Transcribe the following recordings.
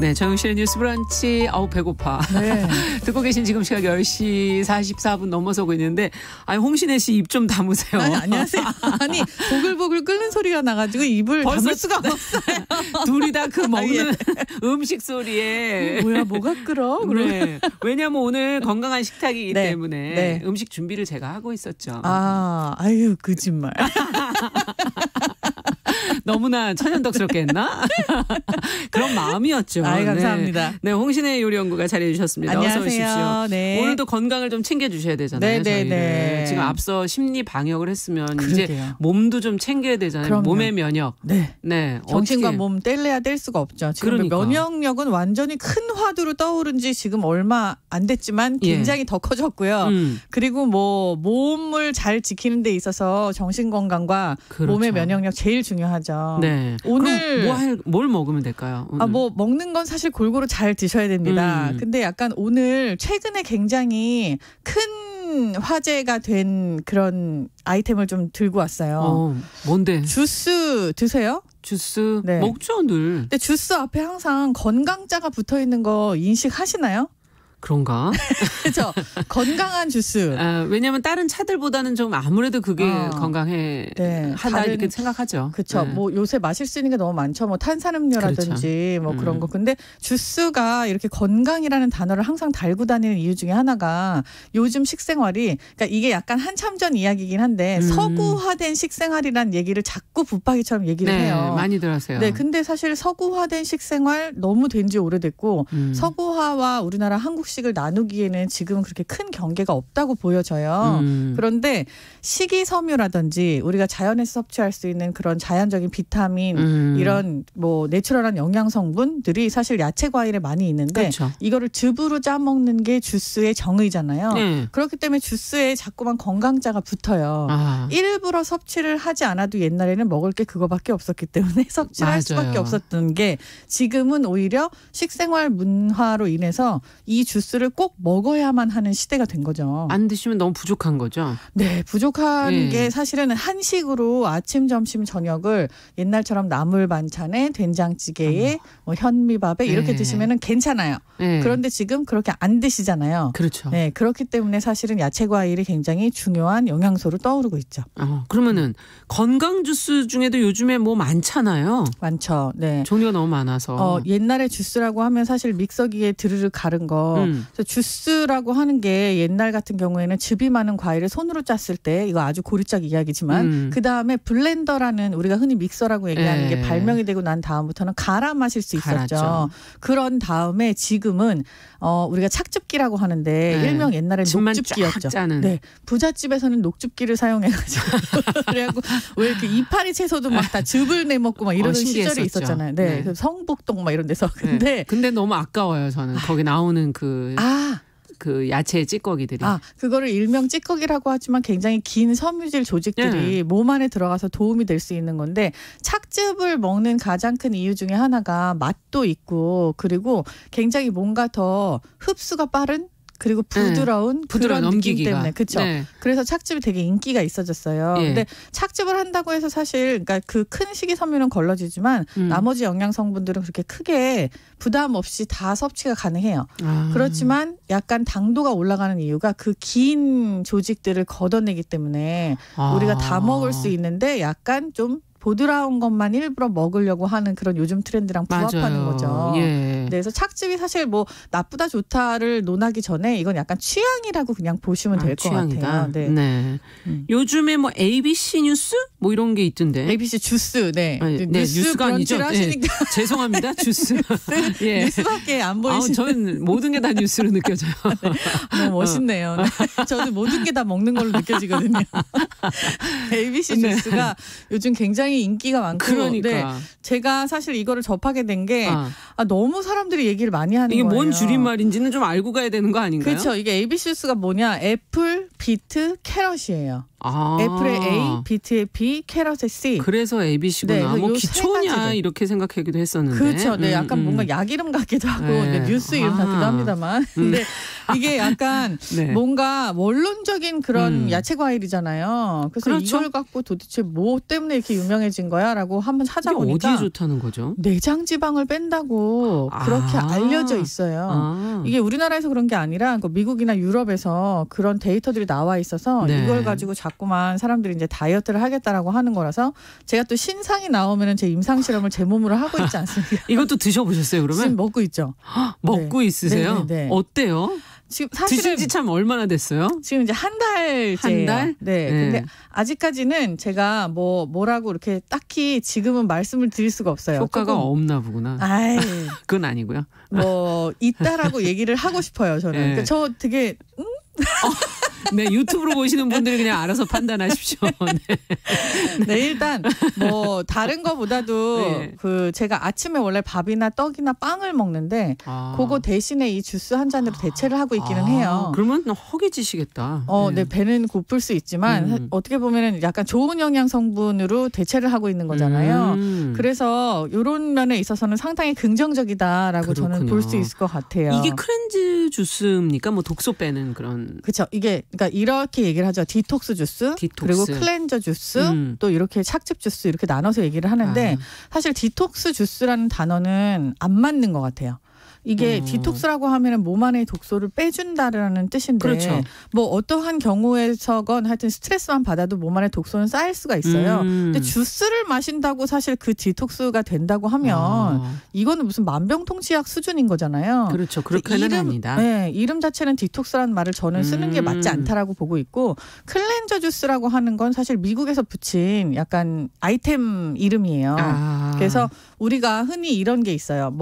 네, 정영실의 뉴스 브런치. 아우 배고파. 네. 듣고 계신 지금 시각 10시 44분 넘어서고 있는데 아니 홍신혜 씨 입 좀 담으세요. 아니, 안녕하세요. 아니 보글보글 끓는 소리가 나가지고 입을 담을 수가 없어요. 둘이 다 그 먹는 음식 소리에 뭐가 끓어? 네. 왜냐하면 오늘 건강한 식탁이기 네. 때문에 네. 음식 준비를 제가 하고 있었죠. 아유 거짓말. 너무나 천연덕스럽게 했나? 그런 마음이었죠. 아이, 감사합니다. 네, 홍신의 요리연구가 자리해 주셨습니다. 안녕하세요. 어서 오십시오. 네. 오늘도 건강을 좀 챙겨주셔야 되잖아요. 네. 지금 앞서 심리 방역을 했으면 그러게요. 이제 몸도 좀 챙겨야 되잖아요. 그럼요. 몸의 면역. 네. 네. 정신과 어떻게. 몸 뗄래야 뗄 수가 없죠. 지금 그러니까. 면역력은 완전히 큰 화두로 떠오른 지 지금 얼마 안 됐지만 굉장히 더 커졌고요. 그리고 뭐 몸을 잘 지키는 데 있어서 정신 건강과 그렇죠. 몸의 면역력 제일 중요하죠. 네. 오늘 뭘 먹으면 될까요? 오늘? 뭐 먹는 건 사실 골고루 잘 드셔야 됩니다. 근데 약간 오늘 최근에 굉장히 큰 화제가 된 그런 아이템을 좀 들고 왔어요. 뭔데? 주스 드세요? 주스 네. 먹죠 늘. 근데 주스 앞에 항상 건강자가 붙어 있는 거 인식하시나요? 그런가? 그렇죠. 건강한 주스. 왜냐하면 다른 차들보다는 좀 아무래도 그게 건강해 네, 하다 이렇게 생각하죠. 그렇죠. 네. 뭐 요새 마실 수 있는 게 너무 많죠. 뭐 탄산음료라든지 그렇죠. 뭐 그런 거. 근데 주스가 이렇게 건강이라는 단어를 항상 달고 다니는 이유 중에 하나가 요즘 식생활이 그러니까 이게 약간 한참 전 이야기이긴 한데 서구화된 식생활이란 얘기를 자꾸 붙박이처럼 얘기를 해요. 많이들 하세요. 네, 근데 사실 서구화된 식생활 너무 된 지 오래됐고 서구화와 우리나라 한국식을 나누기에는 지금 그렇게 큰 경계가 없다고 보여져요. 그런데 식이섬유라든지 우리가 자연에서 섭취할 수 있는 그런 자연적인 비타민 이런 뭐 내추럴한 영양 성분들이 사실 야채 과일에 많이 있는데 그렇죠. 이거를 즙으로 짜 먹는 게 주스의 정의잖아요. 네. 그렇기 때문에 주스에 자꾸만 건강자가 붙어요. 일부러 섭취를 하지 않아도 옛날에는 먹을 게 그거밖에 없었기 때문에 섭취를 할 수밖에 없었던 게 지금은 오히려 식생활 문화로 인해서 이 주스를 꼭 먹어야만 하는 시대가 된 거죠. 안 드시면 너무 부족한 거죠. 네, 부족한 게 사실은 한식으로 아침, 점심, 저녁을 옛날처럼 나물 반찬에 된장찌개에 뭐 현미밥에 이렇게 드시면은 괜찮아요. 그런데 지금 그렇게 안 드시잖아요. 그렇죠. 네, 그렇기 때문에 사실은 야채 과일이 굉장히 중요한 영양소로 떠오르고 있죠. 그러면은 건강 주스 중에도 요즘에 뭐 많잖아요. 많죠. 네. 종류가 너무 많아서. 옛날에 주스라고 하면 사실 믹서기에 드르르 가른 거. 그래서 주스라고 하는 게 옛날 같은 경우에는 즙이 많은 과일을 손으로 짰을 때 이거 아주 고리짝 이야기지만 그 다음에 블렌더라는 우리가 흔히 믹서라고 얘기하는 게 발명이 되고 난 다음부터는 갈아 마실 수 있었죠. 갈았죠. 그런 다음에 지금은 우리가 착즙기라고 하는데 일명 옛날에 녹즙기였죠. 네, 부잣집에서는 녹즙기를 사용해가지고 그래갖고 왜 이렇게 이파리 채소도 막 다 즙을 내 먹고 막 이러는 시절이 있었잖아요. 네, 네. 성북동 막 이런 데서. 근데 너무 아까워요 저는 거기 나오는 그 야채 찌꺼기들이. 그거를 일명 찌꺼기라고 하지만 굉장히 긴 섬유질 조직들이 몸 안에 들어가서 도움이 될 수 있는 건데 착즙을 먹는 가장 큰 이유 중에 하나가 맛도 있고 그리고 굉장히 뭔가 더 흡수가 빠른 그리고 부드러운 그런 넘기기가. 느낌 때문에 그렇죠. 네. 그래서 착즙이 되게 인기가 있어졌어요. 근데 착즙을 한다고 해서 사실 그러니까 그 큰 식이섬유는 걸러지지만 나머지 영양 성분들은 그렇게 크게 부담 없이 다 섭취가 가능해요. 그렇지만 약간 당도가 올라가는 이유가 그 긴 조직들을 걷어내기 때문에 우리가 다 먹을 수 있는데 약간 좀 보드라운 것만 일부러 먹으려고 하는 그런 요즘 트렌드랑 부합하는 거죠. 네, 그래서 착즙이 사실 뭐 나쁘다 좋다를 논하기 전에 이건 약간 취향이라고 그냥 보시면 될 것 같아요. 네. 요즘에 뭐 ABC 뉴스 뭐 이런 게 있던데. ABC 주스. 네. 뉴스가 아니죠. 죄송합니다. 주스. 뉴스밖에 안 보이시는. 저는 모든 게 다 뉴스로 느껴져요. 너무 멋있네요. 저는 모든 게 다 먹는 걸로 느껴지거든요. ABC 주스가 요즘 굉장히 인기가 많고 그러니까. 제가 사실 이거를 접하게 된 게 너무 사람들이 얘기를 많이 하는 이게 거예요. 뭔 줄임말인지는 좀 알고 가야 되는 거 아닌가요? 그렇죠. 이게 ABC 주스가 뭐냐. 애플, 비트, 캐럿이에요. 애플의 A, 비트의 B, 캐럿의 C. 그래서 ABC구나. 네, 뭐 기초냐 이렇게 생각하기도 했었는데. 그렇죠. 네, 약간 뭔가 약 이름 같기도 하고 뉴스 이름 같기도 합니다만. 근데 이게 약간 네. 뭔가 원론적인 그런 야채 과일이잖아요. 그래서 그렇죠. 이걸 갖고 도대체 뭐 때문에 이렇게 유명해진 거야라고 한번 찾아보니까 어디에 좋다는 거죠? 내장 지방을 뺀다고 그렇게 알려져 있어요. 이게 우리나라에서 그런 게 아니라 미국이나 유럽에서 그런 데이터들이 나와 있어서 네. 이걸 가지고 자꾸만 사람들이 이제 다이어트를 하겠다라고 하는 거라서 제가 또 신상이 나오면 제 임상 실험을 제 몸으로 하고 있지 않습니까? 이것도 드셔보셨어요, 그러면? 지금 먹고 있죠. 먹고 네. 있으세요? 네. 어때요? 지금 사실은 드신 지 참 얼마나 됐어요? 지금 이제 한 달째예요. 한 달? 네. 근데 아직까지는 제가 뭐라고 이렇게 딱히 지금은 말씀을 드릴 수가 없어요. 효과가 없나 보구나. 아이, 그건 아니고요. 있다라고 얘기를 하고 싶어요. 저는. 네. 그러니까 저 되게 네, 유튜브로 보시는 분들이 그냥 알아서 판단하십시오. 네, 일단 다른 거보다도 네. 제가 아침에 원래 밥이나 떡이나 빵을 먹는데 그거 대신에 이 주스 한 잔으로 대체를 하고 있기는 해요. 그러면 허기지시겠다. 네, 배는 고플 수 있지만 어떻게 보면은 약간 좋은 영양 성분으로 대체를 하고 있는 거잖아요. 그래서 이런 면에 있어서는 상당히 긍정적이다라고 그렇군요. 저는 볼 수 있을 것 같아요. 이게 클렌즈 주스입니까? 독소 빼는 그런. 그렇죠. 이게 그러니까 이렇게 얘기를 하죠. 디톡스 주스, 그리고 클렌저 주스, 또 이렇게 착즙 주스 이렇게 나눠서 얘기를 하는데 사실 디톡스 주스라는 단어는 안 맞는 것 같아요. 이게 디톡스라고 하면은 몸 안의 독소를 빼준다라는 뜻인데 그렇죠. 어떠한 경우에서건 하여튼 스트레스만 받아도 몸 안에 독소는 쌓일 수가 있어요. 근데 주스를 마신다고 사실 그 디톡스가 된다고 하면 이거는 무슨 만병통치약 수준인 거잖아요. 그렇죠. 그렇게는 합니다. 네, 이름 자체는 디톡스라는 말을 저는 쓰는 게 맞지 않다라고 보고 있고 클렌저 주스라고 하는 건 사실 미국에서 붙인 약간 아이템 이름이에요. 그래서 우리가 흔히 이런 게 있어요.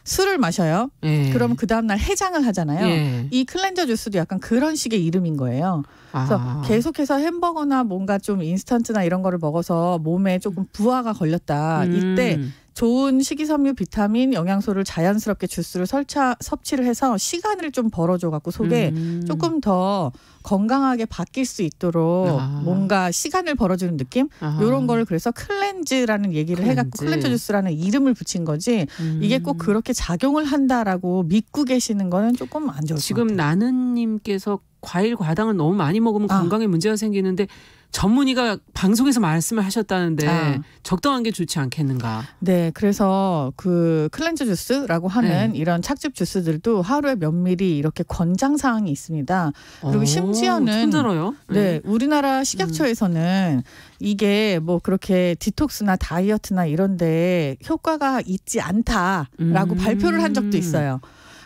술을 마셔요. 그러면 그 다음날 해장을 하잖아요. 이 클렌저 주스도 약간 그런 식의 이름인 거예요. 그래서 계속해서 햄버거나 뭔가 좀 인스턴트나 이런 거를 먹어서 몸에 조금 부하가 걸렸다. 이때 좋은 식이섬유, 비타민, 영양소를 자연스럽게 주스를 섭취를 해서 시간을 좀 벌어줘 갖고 속에 조금 더 건강하게 바뀔 수 있도록 뭔가 시간을 벌어주는 느낌? 이런 거를 그래서 클렌즈라는 얘기를 해갖고 클렌저 주스라는 이름을 붙인 거지 이게 꼭 그렇게 작용을 한다라고 믿고 계시는 거는 조금 안 좋을 것 같아요. 지금 나는님께서 과일 과당을 너무 많이 먹으면 건강에 문제가 생기는데 전문의가 방송에서 말씀을 하셨다는데 적당한 게 좋지 않겠는가? 네, 그래서 그 클렌저 주스라고 하는 이런 착즙 주스들도 하루에 몇 미리 이렇게 권장 사항이 있습니다. 그리고 심지어는 처음 들어요. 네, 우리나라 식약처에서는 이게 그렇게 디톡스나 다이어트나 이런데 효과가 있지 않다라고 발표를 한 적도 있어요.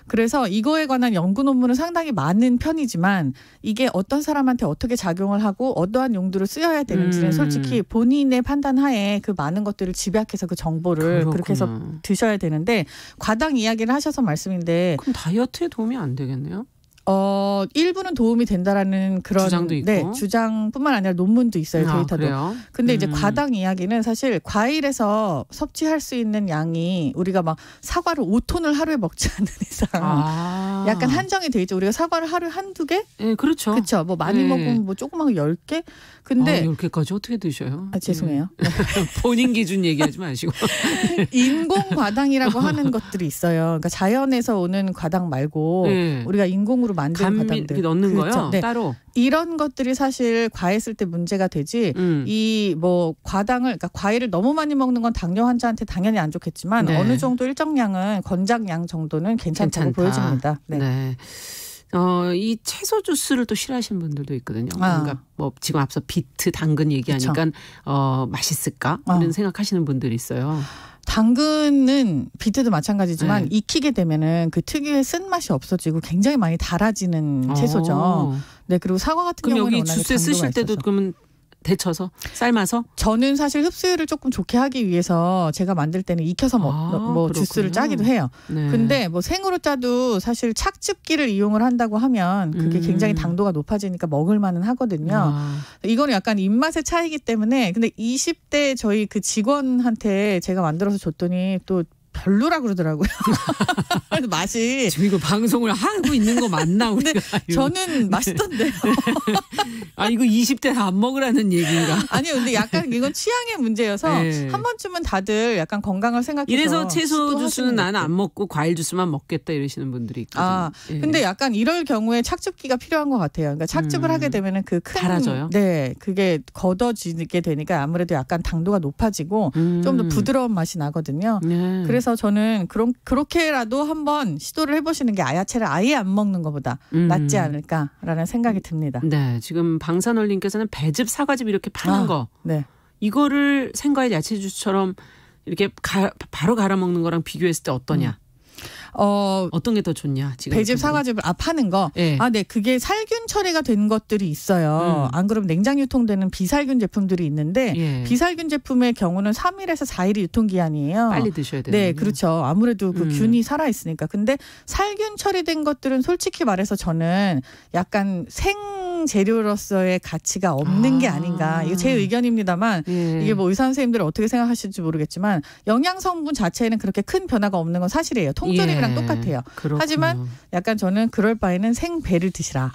그래서 이거에 관한 연구 논문은 상당히 많은 편이지만 이게 어떤 사람한테 어떻게 작용을 하고 어떠한 용도로 쓰여야 되는지는 솔직히 본인의 판단 하에 그 많은 것들을 집약해서 그 정보를 그렇게 해서 드셔야 되는데 과당 이야기를 하셔서 말씀인데 그럼 다이어트에 도움이 안 되겠네요? 일부는 도움이 된다라는 그런 주장도 있고. 네, 주장뿐만 아니라 논문도 있어요. 데이터도. 그래요? 근데 이제 과당 이야기는 사실 과일에서 섭취할 수 있는 양이 우리가 막 사과를 5톤을 하루에 먹지 않는 이상 약간 한정이 돼 있죠. 우리가 사과를 하루에 한두 개? 네, 그렇죠. 그렇죠. 많이 먹으면 조그만 거 10개? 근데 10개까지 어떻게 드셔요? 죄송해요. 본인 기준 얘기하지 마시고. 인공 과당이라고 하는 것들이 있어요. 그러니까 자연에서 오는 과당 말고 우리가 인공으로 만든 과당들 넣는 그렇죠. 거요? 네. 따로? 이런 것들이 사실 과했을 때 문제가 되지 이 과당을 그러니까 과일을 너무 많이 먹는 건 당뇨 환자한테 당연히 안 좋겠지만 어느 정도 일정량은 권장량 정도는 괜찮다고 보여집니다. 네. 이 채소 주스를 또 싫어하시는 분들도 있거든요. 그러니까 지금 앞서 비트, 당근 얘기하니까 맛있을까? 이런 생각하시는 분들이 있어요. 당근은 비트도 마찬가지지만 익히게 되면은 그 특유의 쓴맛이 없어지고 굉장히 많이 달아지는 채소죠. 네, 그리고 사과 같은 경우는 그럼 여기 주스에 쓰실 때도 그러면 데쳐서 삶아서? 저는 사실 흡수율을 조금 좋게 하기 위해서 제가 만들 때는 익혀서 주스를 짜기도 해요. 네. 근데 생으로 짜도 사실 착즙기를 이용을 한다고 하면 그게 굉장히 당도가 높아지니까 먹을 만은 하거든요. 이거는 약간 입맛의 차이기 때문에 근데 20대 저희 그 직원한테 제가 만들어서 줬더니 또 별로라 그러더라고요. 맛이. 지금 이거 방송을 하고 있는 거 맞나? 근데 저는 맛있던데요. 아 이거 20대 다 안 먹으라는 얘기인가? 아니요. 근데 약간 이건 취향의 문제여서 네. 한 번쯤은 다들 약간 건강을 생각해서 이래서 채소 주스는 나는 안 먹고 과일 주스만 먹겠다 이러시는 분들이 있거든요. 아, 근데 약간 이럴 경우에 착즙기가 필요한 것 같아요. 그러니까 착즙을 하게 되면은 그 큰 달아져요? 네, 그게 걷어지게 되니까 아무래도 약간 당도가 높아지고 좀 더 부드러운 맛이 나거든요. 그래서 저는 그렇게라도 한번 시도를 해보시는 게 야채를 아예 안 먹는 것보다 낫지 않을까라는 생각이 듭니다. 네, 지금 방산월님께서는 배즙, 사과즙 이렇게 파는 거, 네. 이거를 생과일 야채 주스처럼 이렇게 바로 갈아 먹는 거랑 비교했을 때 어떠냐? 어떤 게 더 좋냐? 지금 배즙, 사과즙을 파는 거. 네. 네, 그게 살균 처리가 된 것들이 있어요. 안 그러면 냉장 유통되는 비살균 제품들이 있는데 비살균 제품의 경우는 3일에서 4일이 유통기한이에요. 빨리 드셔야 돼요. 네, 그렇죠. 아무래도 그 균이 살아 있으니까. 근데 살균 처리된 것들은 솔직히 말해서 저는 약간 재료로서의 가치가 없는 게 아닌가. 이거 제 의견입니다만 이게 뭐 의사 선생님들은 어떻게 생각하실지 모르겠지만 영양 성분 자체에는 그렇게 큰 변화가 없는 건 사실이에요. 통조림이랑 똑같아요. 그렇구나. 하지만 약간 저는 그럴 바에는 생배를 드시라.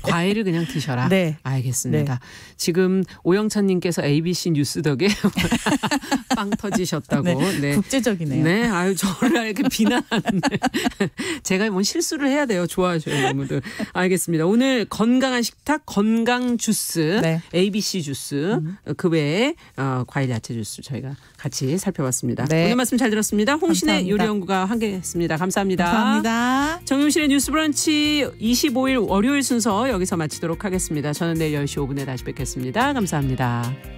과일을 그냥 드셔라. 네. 알겠습니다. 네. 지금 오영찬님께서 ABC 뉴스 덕에 빵 터지셨다고. 네. 네. 국제적이네요. 네, 아유 저를 이렇게 비난하는데 제가 뭔 실수를 해야 돼요. 좋아하셔요, 여러분들. 알겠습니다. 오늘 건강한 식탁, 건강 주스, 네. ABC 주스 그 외에 과일 야채 주스 저희가 같이 살펴봤습니다. 네. 오늘 말씀 잘 들었습니다. 홍신의 요리연구가 함께했습니다. 감사합니다. 감사합니다. 정용실의 뉴스브런치 25일 월요일 순서 여기서 마치도록 하겠습니다. 저는 내일 10시 5분에 다시 뵙겠습니다. 감사합니다.